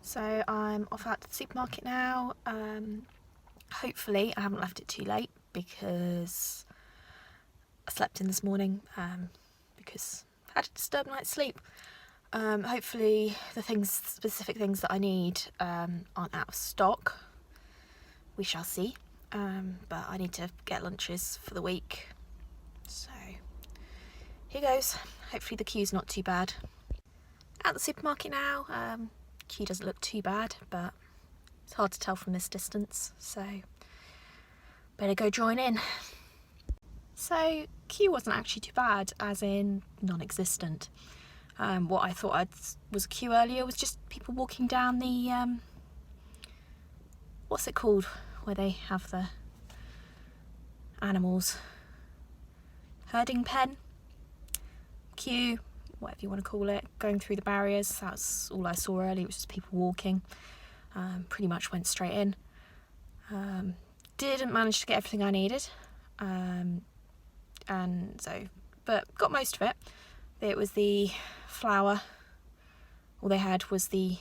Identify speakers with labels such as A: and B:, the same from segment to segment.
A: So I'm off out to the supermarket now. Hopefully I haven't left it too late because I slept in this morning because I had a disturbed night's sleep. Hopefully the specific things that I need aren't out of stock. We shall see. But I need to get lunches for the week. So here goes. Hopefully the queue's not too bad. At the supermarket now. Queue doesn't look too bad, but it's hard to tell from this distance, so better go join in. So queue wasn't actually too bad, as in non-existent. What I thought was a queue earlier was just people walking down the what's it called, where they have the animals, herding pen, queue, whatever you want to call it, going through the barriers. That's all I saw earlier. It was just people walking. Pretty much went straight in. Didn't manage to get everything I needed, but got most of it. It was the flour. All they had was the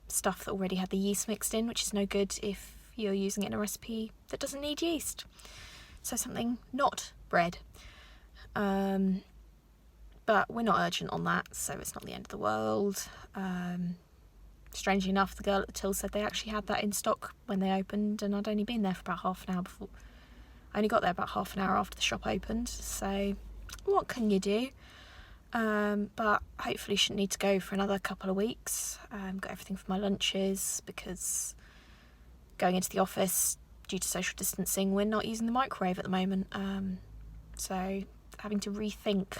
A: stuff that already had the yeast mixed in, which is no good if you're using it in a recipe that doesn't need yeast. So something not bread. But we're not urgent on that, so it's not the end of the world. Strangely enough, the girl at the till said they actually had that in stock when they opened, and I'd only been there for about half an hour before. I only got there about half an hour after the shop opened, so what can you do? But hopefully shouldn't need to go for another couple of weeks. Got everything for my lunches, because going into the office, due to social distancing, we're not using the microwave at the moment. So having to rethink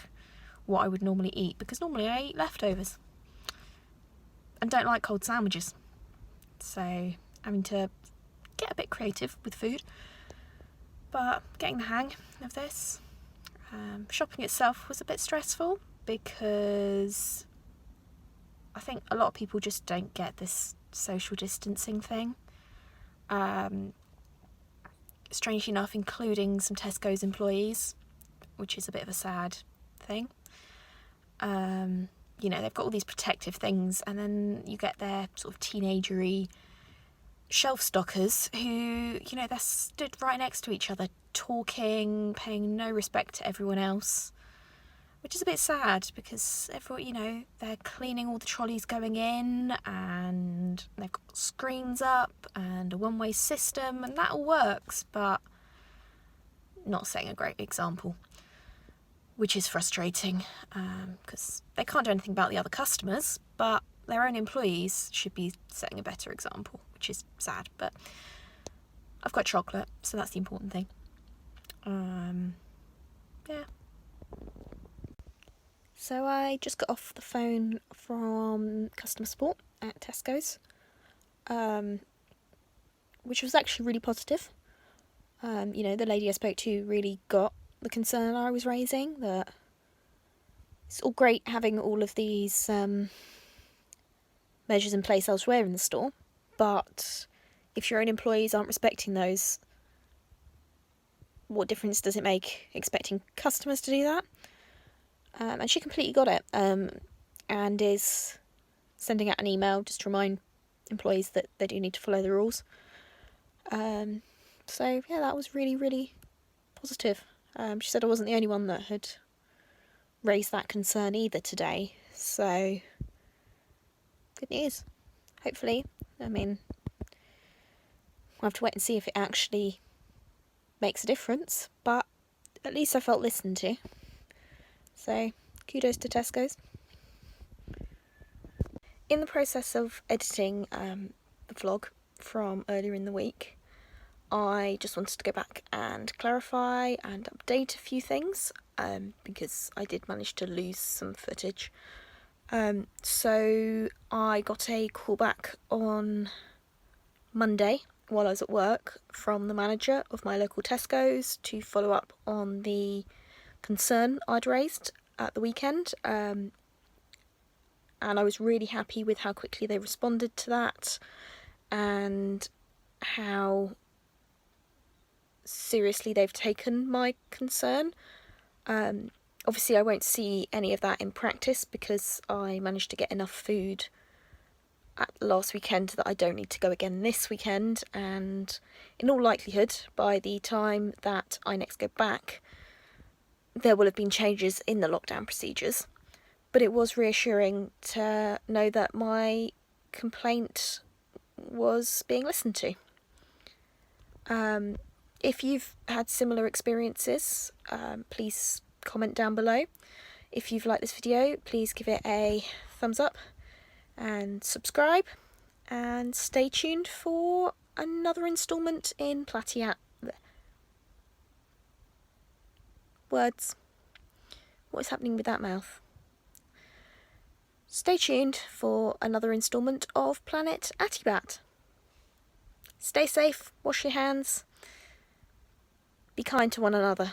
A: what I would normally eat, because normally I eat leftovers and don't like cold sandwiches, so having to get a bit creative with food, but getting the hang of this. Shopping itself was a bit stressful because I think a lot of people just don't get this social distancing thing, strangely enough including some Tesco's employees, which is a bit of a sad thing. You know, they've got all these protective things, and then you get their sort of teenagery shelf stockers who, you know, they're stood right next to each other, talking, paying no respect to everyone else, which is a bit sad because everyone, you know, they're cleaning all the trolleys going in, and they've got screens up and a one-way system, and that all works, but not setting a great example, which is frustrating because they can't do anything about the other customers, but their own employees should be setting a better example, which is sad. But I've got chocolate, so that's the important thing. Yeah. So I just got off the phone from customer support at Tesco's, which was actually really positive. You know, the lady I spoke to really got the concern I was raising, that it's all great having all of these measures in place elsewhere in the store, but if your own employees aren't respecting those, what difference does it make expecting customers to do that? And she completely got it, and is sending out an email just to remind employees that they do need to follow the rules. So yeah, that was really, really positive. She said I wasn't the only one that had raised that concern either today, so good news. Hopefully, I mean, we'll have to wait and see if it actually makes a difference, but at least I felt listened to. So kudos to Tesco's. In the process of editing the vlog from earlier in the week, I just wanted to go back and clarify and update a few things, because I did manage to lose some footage. So I got a call back on Monday while I was at work from the manager of my local Tesco's to follow up on the concern I'd raised at the weekend. And I was really happy with how quickly they responded to that and how seriously they've taken my concern. Obviously I won't see any of that in practice because I managed to get enough food last weekend that I don't need to go again this weekend, and in all likelihood by the time that I next go back there will have been changes in the lockdown procedures. But it was reassuring to know that my complaint was being listened to. If you've had similar experiences, please comment down below. If you've liked this video, please give it a thumbs up and subscribe, and stay tuned for another instalment in Platiat. Words. What is happening with that mouth? Stay tuned for another instalment of Planet Atibat. Stay safe, wash your hands, be kind to one another.